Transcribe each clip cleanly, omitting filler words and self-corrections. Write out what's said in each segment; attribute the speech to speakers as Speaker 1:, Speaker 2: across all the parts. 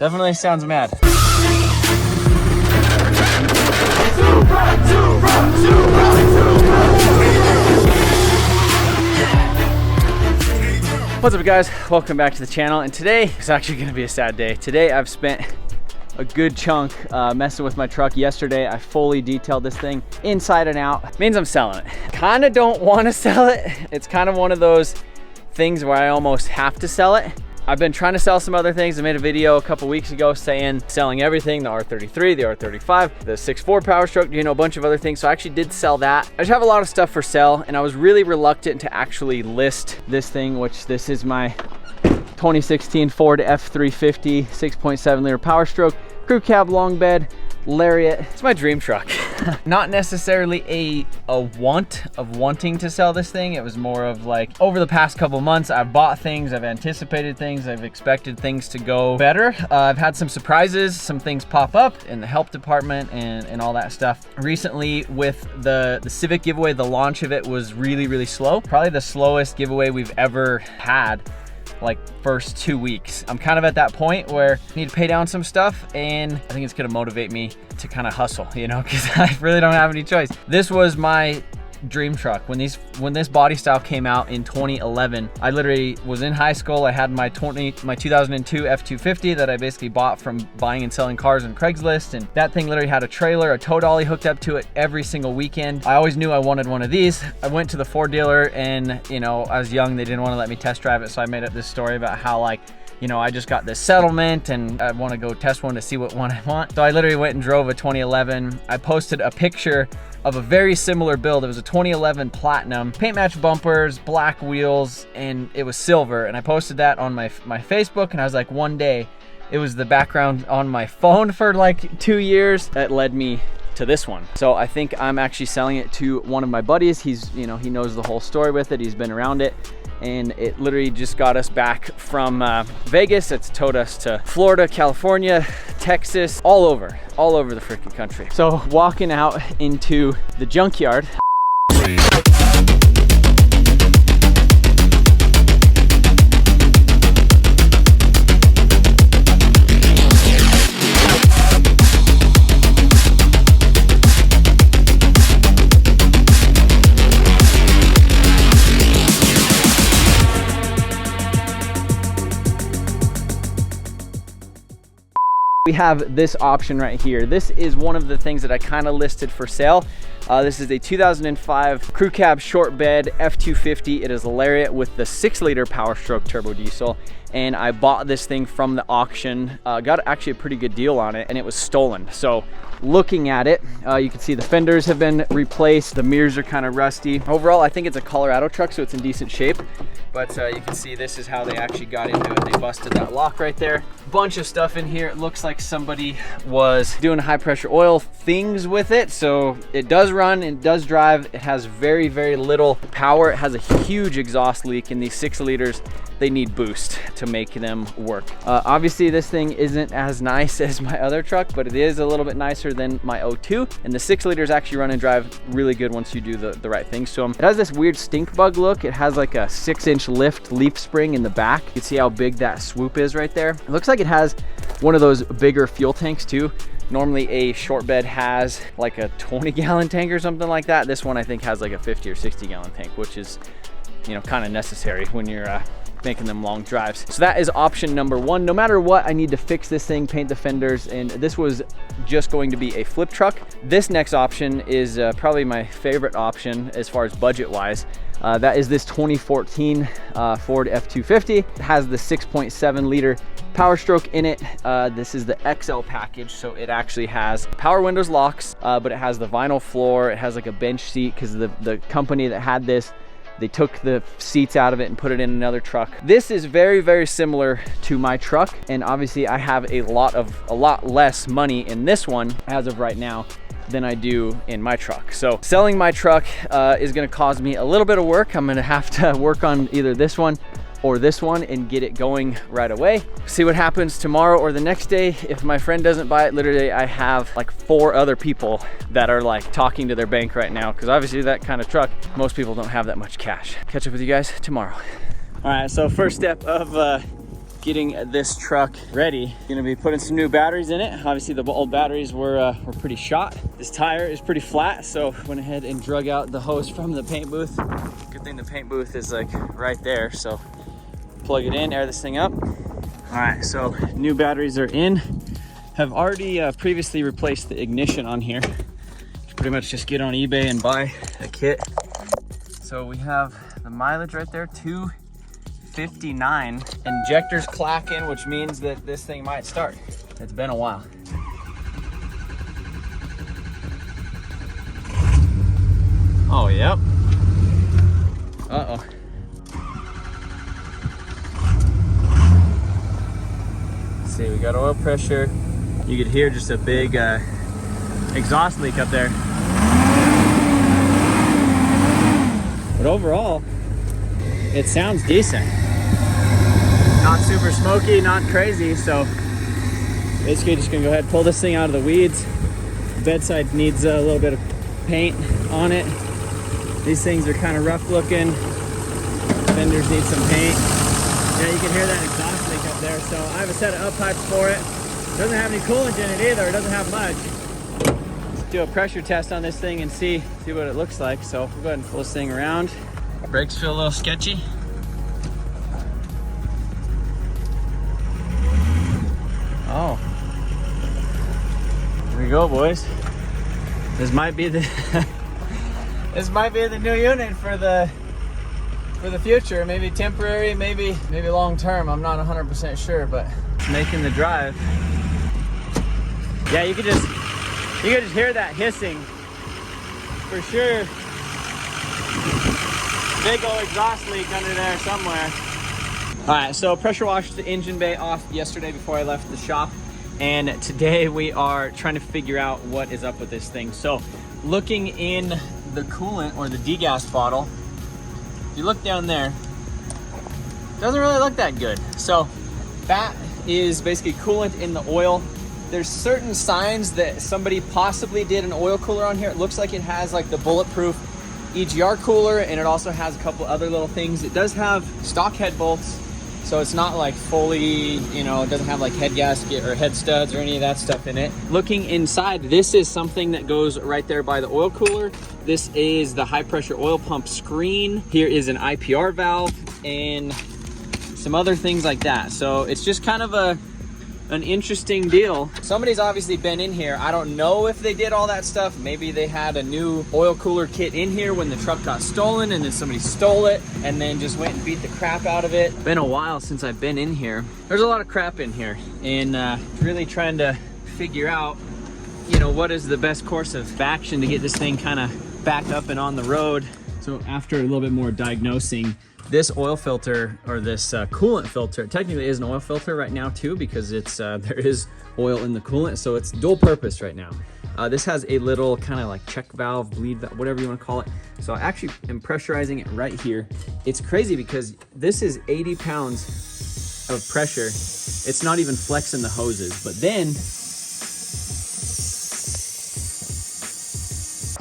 Speaker 1: Definitely sounds mad. What's up guys, welcome back to the channel, and today is actually going to be a sad day. Today I've spent a good chunk messing with my truck. Yesterday I fully detailed this thing inside and out. It means I'm selling it. Kind of don't want to sell it. It's kind of one of those things where I almost have to sell it. I've been trying to sell some other things. I made a video a couple weeks ago saying selling everything, the R33, the R35, the 6.4 Powerstroke, you know, a bunch of other things. So I actually did sell that. I just have a lot of stuff for sale, and I was really reluctant to actually list this thing, which this is my 2016 Ford F350 6.7 liter Powerstroke, crew cab, long bed, lariat. It's my dream truck. Not necessarily a want of wanting to sell this thing. It was more of like, over the past couple months, I've bought things, I've anticipated things, I've expected things to go better. I've had some surprises, some things pop up in the help department and all that stuff. Recently with the Civic giveaway, the launch of it was really slow. Probably the slowest giveaway we've ever had. Like first 2 weeks. I'm kind of at that point where I need to pay down some stuff, and I think it's gonna motivate me to kind of hustle, you know, because I really don't have any choice. This was my dream truck. When this body style came out in 2011, I literally was in high school. I had my 2002 F350 that I basically bought from buying and selling cars on Craigslist, and that thing literally had a trailer, a tow dolly hooked up to it every single weekend. I always knew I wanted one of these. I went to the Ford dealer, and you know, I was young, they didn't want to let me test drive it, so I made up this story about how, like, you know, I just got this settlement and I want to go test one to see what one I want. So I literally went and drove a 2011. I posted a picture of a very similar build. It was a 2011 Platinum, paint match bumpers, black wheels, and it was silver. And I posted that on my Facebook, and I was like, one day, it was the background on my phone for like 2 years that led me to this one. So I think I'm actually selling it to one of my buddies. He's, you know, he knows the whole story with it. He's been around it. And it literally just got us back from Vegas. It's towed us to Florida, California, Texas, all over the freaking country. So walking out into the junkyard. We have this option right here. This is one of the things that I kind of listed for sale. This is a 2005 crew cab short bed F350. It is a lariat with the 6-liter Powerstroke turbo diesel, and I bought this thing from the auction. Got actually a pretty good deal on it, and it was stolen. So looking at it, you can see the fenders have been replaced. The mirrors are kind of rusty. Overall, I think it's a Colorado truck, so it's in decent shape. But you can see this is how they actually got into it. They busted that lock right there. Bunch of stuff in here. It looks like somebody was doing high pressure oil things with it. So it does run, it does drive. It has very little power. It has a huge exhaust leak, and these 6 liters, they need boost to make them work. Obviously this thing isn't as nice as my other truck, but it is a little bit nicer than my 02, and the 6 liters actually run and drive really good once you do the right things to them. It has this weird stink bug look. It has like a 6-inch lift leaf spring in the back. You can see how big that swoop is right there. It looks like it has one of those bigger fuel tanks too. Normally a short bed has like a 20-gallon tank or something like that. This one I think has like a 50 or 60-gallon tank, which is, you know, kind of necessary when you're making them long drives. So that is option number one. No matter what, I need to fix this thing, paint the fenders, and this was just going to be a flip truck. This next option is probably my favorite option as far as budget wise. That is this 2014 Ford F350. It has the 6.7 liter Powerstroke in it. This is the XL package, so it actually has power windows, locks, but it has the vinyl floor. It has like a bench seat because the company that had this, they took the seats out of it and put it in another truck. This is very similar to my truck, and obviously I have a lot less money in this one as of right now than I do in my truck. So selling my truck is gonna cause me a little bit of work. I'm gonna have to work on either this one or this one and get it going right away. See what happens tomorrow or the next day. If my friend doesn't buy it, literally I have like 4 other people that are like talking to their bank right now, because obviously that kind of truck, most people don't have that much cash. Catch up with you guys tomorrow. All right, so first step of getting this truck ready. Gonna be putting some new batteries in it. Obviously the old batteries were pretty shot. This tire is pretty flat, so went ahead and drug out the hose from the paint booth. Good thing the paint booth is like right there, so plug it in, air this thing up. All right, so new batteries are in. Have already previously replaced the ignition on here. Pretty much just get on eBay and buy a kit. So we have the mileage right there, 259. Injector's clacking, which means that this thing might start. It's been a while. Oh, yep. Uh-oh. Let's see, we got oil pressure. You could hear just a big exhaust leak up there. But overall, it sounds decent. Not super smoky, not crazy, so basically just gonna go ahead and pull this thing out of the weeds. Bedside needs a little bit of paint on it. These things are kind of rough looking. Fenders need some paint. Yeah, you can hear that exhaust leak up there. So I have a set of up pipes for it. Doesn't have any coolant in it either. It doesn't have much. Let's do a pressure test on this thing and see what it looks like. So we'll go ahead and pull this thing around. Brakes feel a little sketchy. Oh, here we go, boys. This might be the this might be the new unit for the future. Maybe temporary, maybe long term. I'm not 100% sure, but it's making the drive. Yeah, you could just hear that hissing for sure. Big old exhaust leak under there somewhere. All right, so pressure washed the engine bay off yesterday before I left the shop, and today we are trying to figure out what is up with this thing. So looking in the coolant or the degas bottle, if you look down there, it doesn't really look that good. So that is basically coolant in the oil. There's certain signs that somebody possibly did an oil cooler on here. It looks like it has like the bulletproof EGR cooler, and it also has a couple other little things. It does have stock head bolts, so it's not like fully, you know, it doesn't have like head gasket or head studs or any of that stuff in it. Looking inside, this is something that goes right there by the oil cooler. This is the high pressure oil pump screen. Here is an IPR valve and some other things like that. So it's just kind of an interesting deal. Somebody's obviously been in here. I don't know if they did all that stuff. Maybe they had a new oil cooler kit in here when the truck got stolen, and then somebody stole it and then just went and beat the crap out of it. Been a while since I've been in here. There's a lot of crap in here, and really trying to figure out, you know, what is the best course of action to get this thing kind of back up and on the road. So after a little bit more diagnosing, this oil filter, or this coolant filter, technically is an oil filter right now too, because it's there is oil in the coolant, so it's dual purpose right now. This has a little kind of like check valve, bleed valve, whatever you want to call it. So I actually am pressurizing it right here. It's crazy because this is 80 pounds of pressure. It's not even flexing the hoses, but then,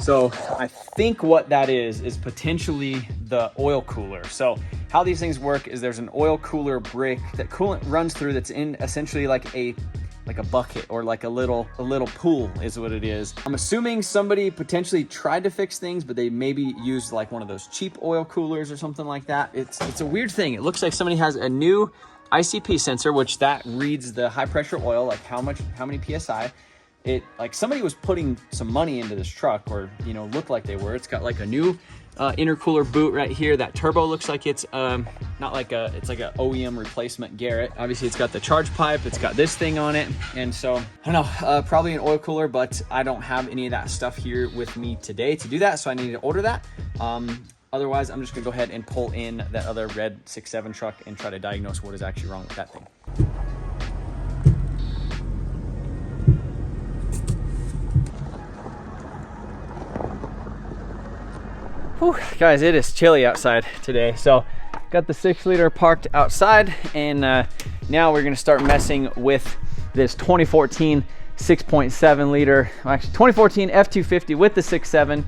Speaker 1: so I think what that is potentially the oil cooler. So how these things work is there's an oil cooler brick that coolant runs through that's in essentially like a bucket, or like a little pool is what it is. I'm assuming somebody potentially tried to fix things, but they maybe used like one of those cheap oil coolers or something like that. It's a weird thing. It looks like somebody has a new ICP sensor, which that reads the high pressure oil, like how many PSI. It, like somebody was putting some money into this truck, or, you know, looked like they were. It's got like a new intercooler boot right here. That turbo looks like it's not like it's like a OEM replacement Garrett. Obviously it's got the charge pipe, it's got this thing on it, and so I don't know, probably an oil cooler, but I don't have any of that stuff here with me today to do that, so I need to order that. Otherwise I'm just gonna go ahead and pull in that other red 6.7 truck and try to diagnose what is actually wrong with that thing. Whew, guys, it is chilly outside today. So got the 6-liter parked outside, and now we're gonna start messing with this 2014 6.7 liter, actually 2014 F350 with the 6.7,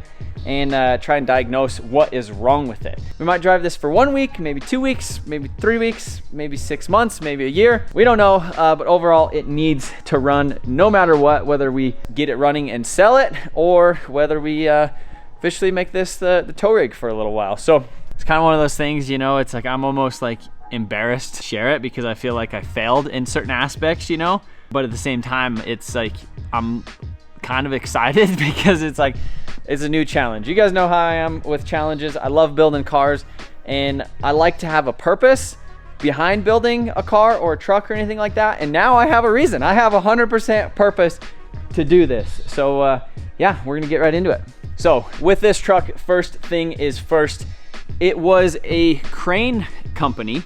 Speaker 1: and try and diagnose what is wrong with it. We might drive this for 1 week, maybe 2 weeks, maybe 3 weeks, maybe 6 months, maybe a year. We don't know, but overall it needs to run no matter what, whether we get it running and sell it or whether we officially make this the tow rig for a little while. So it's kind of one of those things, you know, it's like I'm almost like embarrassed to share it because I feel like I failed in certain aspects, you know, but at the same time, it's like I'm kind of excited because it's like it's a new challenge. You guys know how I am with challenges. I love building cars, and I like to have a purpose behind building a car or a truck or anything like that. And now I have a reason. I have 100% purpose to do this. So yeah, we're gonna get right into it. So with this truck, first thing is first, it was a crane company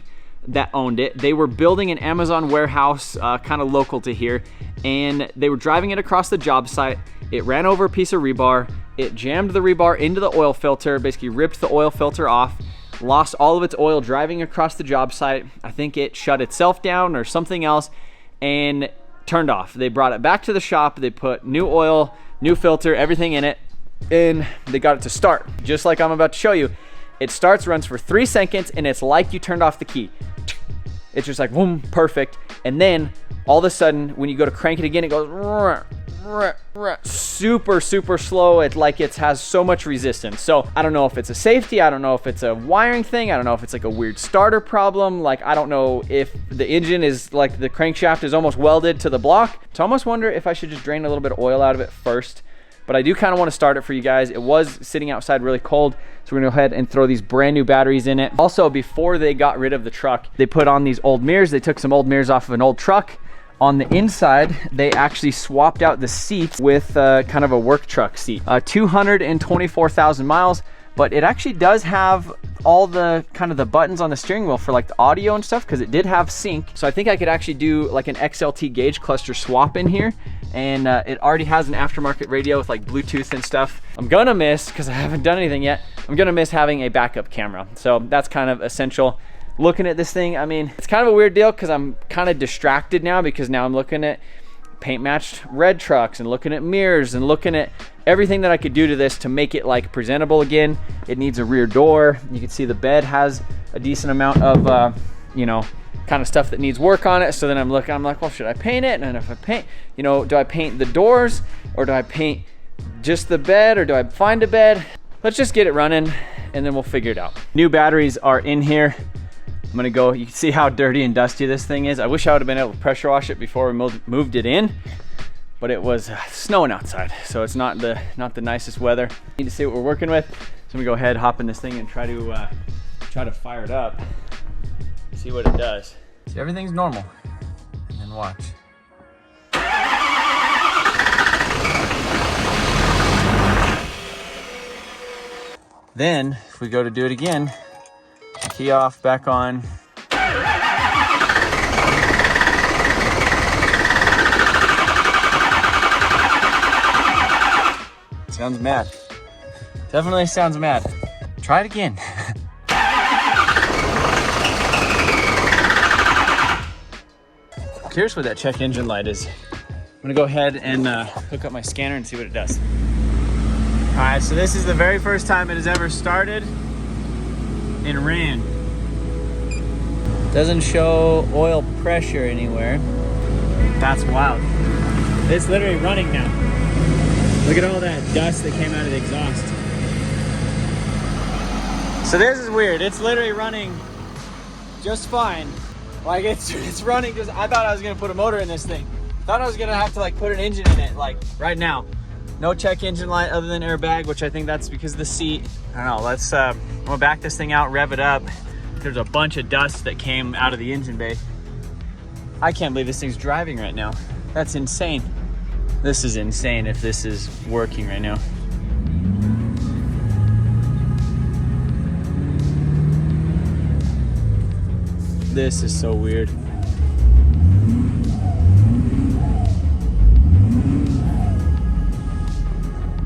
Speaker 1: that owned it. They were building an Amazon warehouse kind of local to here, and they were driving it across the job site. It ran over a piece of rebar. It jammed the rebar into the oil filter, basically ripped the oil filter off, lost all of its oil driving across the job site. I think it shut itself down or something else and turned off. They brought it back to the shop. They put new oil, new filter, everything in it, and they got it to start. Just like I'm about to show you. It starts, runs for 3 seconds, and it's like you turned off the key. It's just like, boom, perfect. And then all of a sudden, when you go to crank it again, it goes super, super slow. It like it has so much resistance. So I don't know if it's a safety. I don't know if it's a wiring thing. I don't know if it's like a weird starter problem. Like, I don't know if the engine is like the crankshaft is almost welded to the block. So I almost wonder if I should just drain a little bit of oil out of it first. But I do kind of want to start it for you guys. It was sitting outside really cold, so we're gonna go ahead and throw these brand new batteries in it. Also, before they got rid of the truck, they put on these old mirrors. They took some old mirrors off of an old truck. On the inside, they actually swapped out the seats with kind of a work truck seat. 224,000 miles, but it actually does have all the kind of the buttons on the steering wheel for like the audio and stuff, because it did have sync. So I think I could actually do like an XLT gauge cluster swap in here. And it already has an aftermarket radio with like Bluetooth and stuff. I'm gonna miss, because I haven't done anything yet, I'm gonna miss having a backup camera. So that's kind of essential. Looking at this thing, I mean, it's kind of a weird deal because I'm kind of distracted now, because now I'm looking at paint matched red trucks and looking at mirrors and looking at everything that I could do to this to make it like presentable again. It needs a rear door. You can see the bed has a decent amount of, you know, kind of stuff that needs work on it. So then I'm like, well, should I paint it? And if I paint, you know, do I paint the doors or do I paint just the bed, or do I find a bed? Let's just get it running and then we'll figure it out. New batteries are in here. I'm gonna go, you can see how dirty and dusty this thing is. I wish I would have been able to pressure wash it before we moved it in, but it was snowing outside, so it's not the nicest weather. Need to see what we're working with. So I'm gonna go ahead, hop in this thing and try to fire it up, see what it does. See, everything's normal, and then watch. Then, if we go to do it again, key off, back on. Sounds mad. Definitely sounds mad. Try it again. Curious what that check engine light is. I'm gonna go ahead and hook up my scanner and see what it does. All right, so this is the very first time it has ever started and ran. Doesn't show oil pressure anywhere. That's wild. It's literally running now. Look at all that dust that came out of the exhaust. So this is weird. It's literally running just fine. Like it's running just, I thought I was gonna put a motor in this thing. I thought I was gonna have to like put an engine in it, like right now. No check engine light other than airbag, which I think that's because of the seat. I don't know, let's, I'm gonna back this thing out, rev it up. There's a bunch of dust that came out of the engine bay. I can't believe this thing's driving right now. That's insane. This is insane if this is working right now. This is so weird.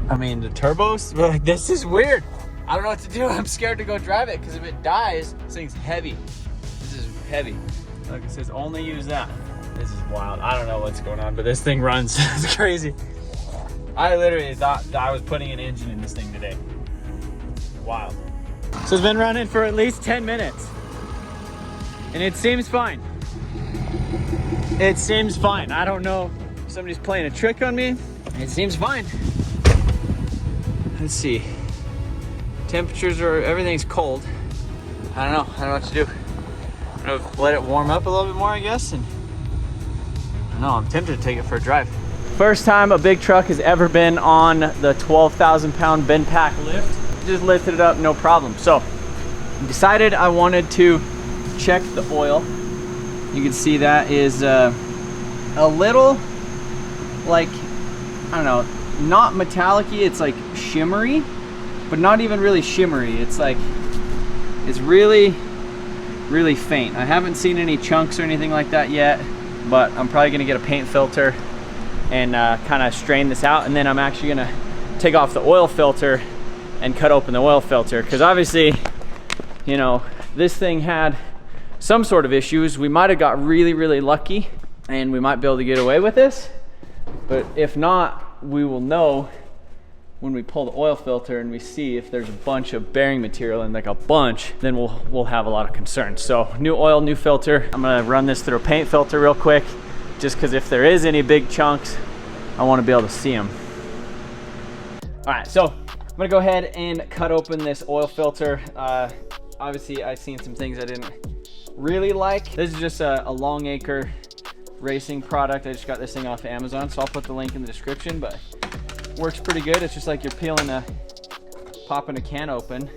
Speaker 1: I mean, the turbos, like, this is weird. I don't know what to do. I'm scared to go drive it because if it dies, this thing's heavy. This is heavy. Like it says, only use that. This is wild. I don't know what's going on, but this thing runs. It's crazy. I literally thought I was putting an engine in this thing today. wild. So it's been running for at least 10 minutes. And it seems fine. It seems fine. I don't know if somebody's playing a trick on me. It seems fine. Let's see. Temperatures are, everything's cold. I don't know what to do. I'm gonna let it warm up a little bit more, I guess. And I don't know, I'm tempted to take it for a drive. First time a big truck has ever been on the 12,000 pound bend pack lift. Just lifted it up, no problem. So decided I wanted to check the oil. You can see that is a little like, I don't know, not metallic-y, it's like shimmery, but not even really shimmery. It's like, it's really, really faint. I haven't seen any chunks or anything like that yet, but I'm probably gonna get a paint filter and kind of strain this out. And then I'm actually gonna take off the oil filter and cut open the oil filter. Because obviously, you know, this thing had some sort of issues. We might have got really, really lucky and we might be able to get away with this. But if not, we will know when we pull the oil filter and we see if there's a bunch of bearing material, and like a bunch, then we'll have a lot of concerns. So new oil, new filter. I'm gonna run this through a paint filter real quick, just because if there is any big chunks, I want to be able to see them. All right, so I'm gonna go ahead and cut open this oil filter. Obviously I've seen some things I didn't really like. This is just a Longacre racing product. I just got this thing off of Amazon, so I'll put the link in the description, but works pretty good. It's just like you're popping a can open.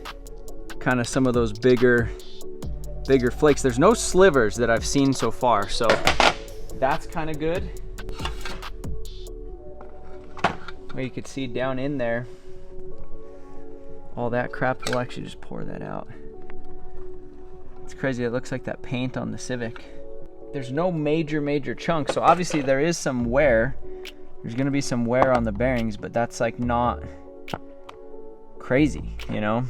Speaker 1: Kind of some of those bigger flakes. There's no slivers that I've seen so far, so that's kind of good. Well, you could see down in there, all that crap will actually just pour that out. It's crazy, it looks like that paint on the Civic. There's no major chunks, so obviously there is some wear. There's gonna be some wear on the bearings, but that's like not crazy, you know?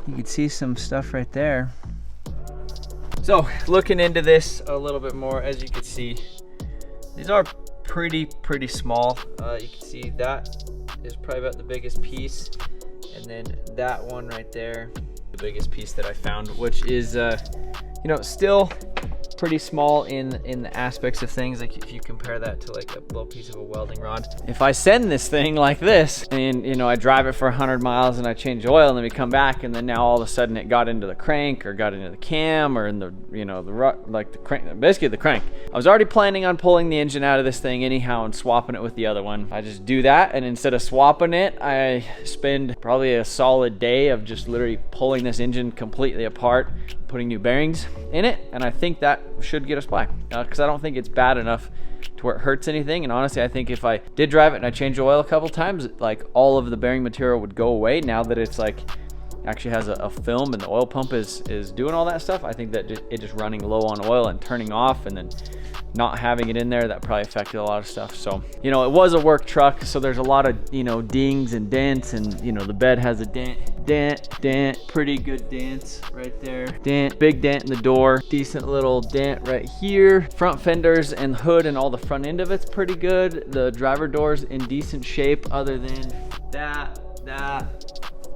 Speaker 1: You can see some stuff right there. So looking into this a little bit more, as you can see, these are pretty small. You can see that is probably about the biggest piece, and then that one right there, the biggest piece that I found, which is you know, still pretty small in the aspects of things. Like if you compare that to like a little piece of a welding rod. If I send this thing like this and, you know, I drive it for 100 miles and I change oil and then we come back and then now all of a sudden it got into the crank or got into the cam or in the, you know, the crank, basically the crank. I was already planning on pulling the engine out of this thing anyhow and swapping it with the other one. I just do that, and instead of swapping it, I spend probably a solid day of just literally pulling this engine completely apart, putting new bearings in it, and I think that should get us by, because I don't think it's bad enough to where it hurts anything. And honestly, I think if I did drive it and I changed the oil a couple times, like all of the bearing material would go away. Now that it's like actually has a film and the oil pump is doing all that stuff, I think that it just running low on oil and turning off and then not having it in there, that probably affected a lot of stuff. So, you know, it was a work truck, so there's a lot of, you know, dings and dents, and, you know, the bed has a dent, pretty good dents right there. Big dent in the door, decent little dent right here. Front fenders and hood and all the front end of it's pretty good. The driver door's in decent shape other than that.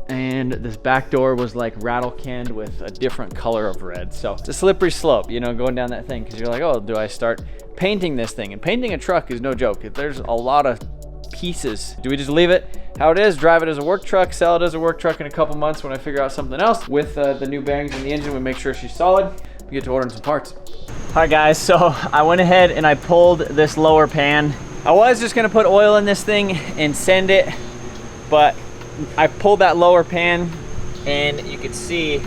Speaker 1: And this back door was like rattle canned with a different color of red. So it's a slippery slope, you know, going down that thing, because you're like, oh, do I start painting this thing? And painting a truck is no joke. There's a lot of pieces. Do we just leave it how it is, drive it as a work truck, sell it as a work truck in a couple months when I figure out something else with the new bearings in the engine? We make sure she's solid. We get to ordering some parts. All right, guys, so I went ahead and I pulled this lower pan. I was just gonna put oil in this thing and send it, but I pulled that lower pan and you can see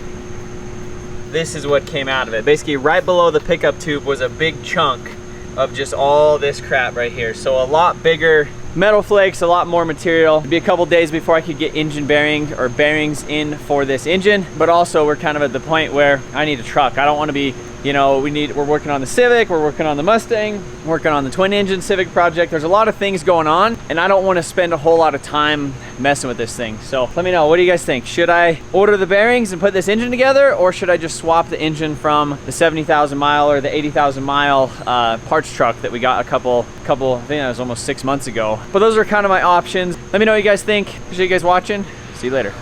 Speaker 1: this is what came out of it. Basically right below the pickup tube was a big chunk of just all this crap right here. So a lot bigger metal flakes, a lot more material. It'd be a couple days before I could get engine bearing or bearings in for this engine, but also we're kind of at the point where I need a truck. I don't want to be You know, we're working on the Civic, we're working on the Mustang, working on the twin engine Civic project. There's a lot of things going on, and I don't want to spend a whole lot of time messing with this thing. So let me know, what do you guys think? Should I order the bearings and put this engine together, or should I just swap the engine from the 70,000 mile or the 80,000 mile parts truck that we got a couple, I think that was almost 6 months ago. But those are kind of my options. Let me know what you guys think. Appreciate you guys watching. See you later.